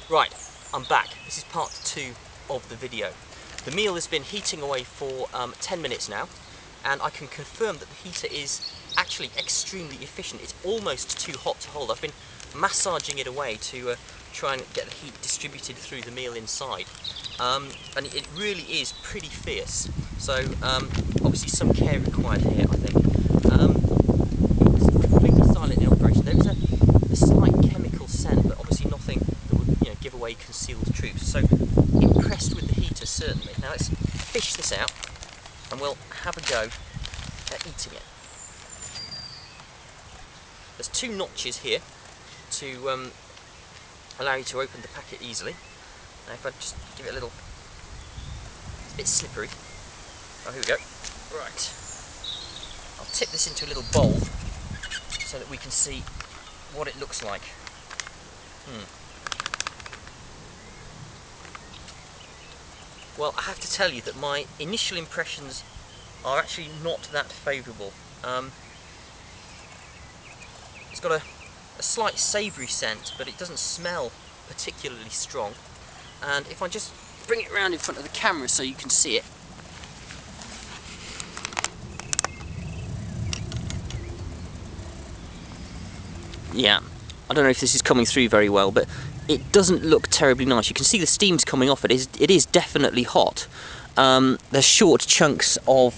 Right, I'm back. This is part 2 of the video. The meal has been heating away for 10 minutes now, and I can confirm that the heater is actually extremely efficient. It's almost too hot to hold. I've been massaging it away to try and get the heat distributed through the meal inside, and it really is pretty fierce. So obviously some care required here, I think. It's completely silent in operation. There is a slight chemical scent, but obviously nothing that would give away concealed truths. So impressed with the heater, certainly. Now let's fish this out and we'll have a go at eating it. There's 2 notches here to allow you to open the packet easily. Now if I just give it a little, it's a bit slippery. Oh, here we go. Right. I'll tip this into a little bowl so that we can see what it looks like. Well, I have to tell you that my initial impressions are actually not that favourable. It's got a slight savoury scent, but it doesn't smell particularly strong. And if I just bring it around in front of the camera so you can see it. Yeah, I don't know if this is coming through very well, but it doesn't look terribly nice. You can see the steam's coming off it. It is definitely hot. There's short chunks of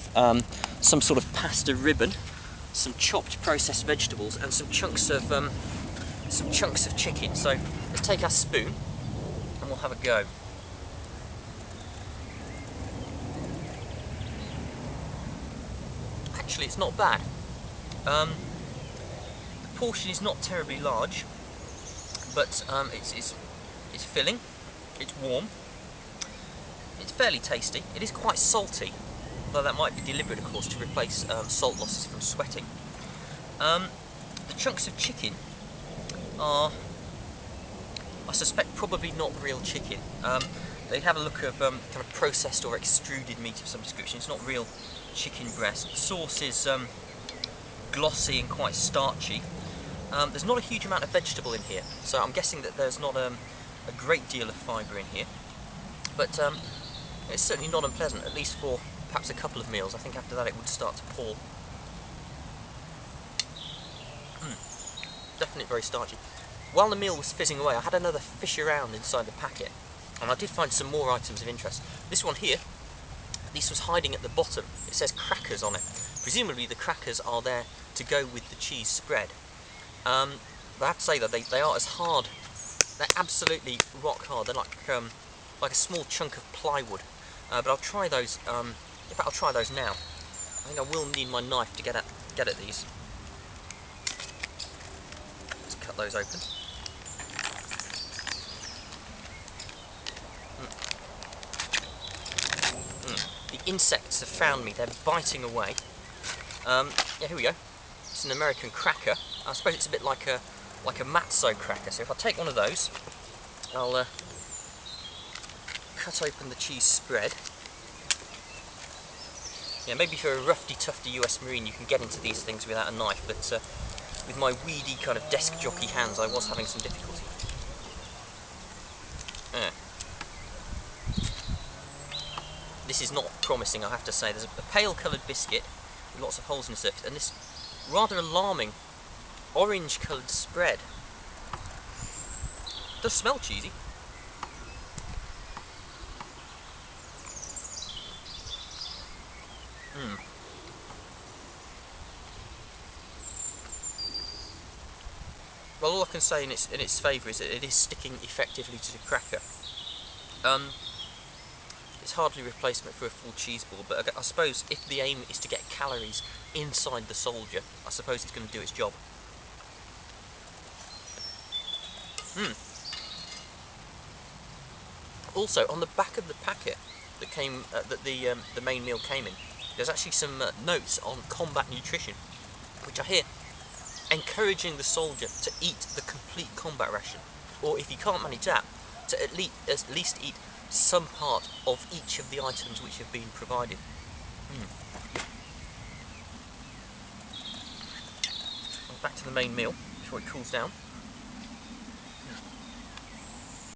some sort of pasta ribbon, some chopped processed vegetables, and some chunks of chicken. So let's take our spoon and we'll have a go. Actually, it's not bad. The portion is not terribly large, but it's filling, it's warm, it's fairly tasty. It is quite salty, though that might be deliberate, of course, to replace salt losses from sweating. The chunks of chicken are, I suspect, probably not real chicken. They have a look of kind of processed or extruded meat of some description. It's not real chicken breast. The sauce is glossy and quite starchy. There's not a huge amount of vegetable in here, so I'm guessing that there's not a great deal of fibre in here. But it's certainly not unpleasant, at least for perhaps a couple of meals. I think after that it would start to pall. Definitely very starchy. While the meal was fizzing away, I had another fish around inside the packet, and I did find some more items of interest. This one here, this was hiding at the bottom. It says crackers on it. Presumably the crackers are there to go with the cheese spread. But I have to say that they are as hard. They're absolutely rock hard. They're like a small chunk of plywood. But I'll try those. In fact, I'll try those now. I think I will need my knife to get at these. Let's cut those open. The insects have found me. They're biting away. Yeah, here we go. It's an American cracker. I suppose it's a bit like a matzo cracker. So if I take one of those, I'll cut open the cheese spread. Yeah, maybe for a roughy-tufty US Marine you can get into these things without a knife, but with my weedy kind of desk jockey hands I was having some difficulty. This is not promising, I have to say. There's a pale coloured biscuit with lots of holes in the surface, and this rather alarming orange coloured spread. It does smell cheesy. Well, all I can say in its favour is that it is sticking effectively to the cracker. It's hardly a replacement for a full cheese ball, but I suppose if the aim is to get calories inside the soldier, I suppose it's going to do its job. Also, on the back of the packet that came, that the main meal came in, there's actually some notes on combat nutrition, which I hear encouraging the soldier to eat the complete combat ration, or if you can't manage that, to at least eat some part of each of the items which have been provided. Back to the main meal before it cools down.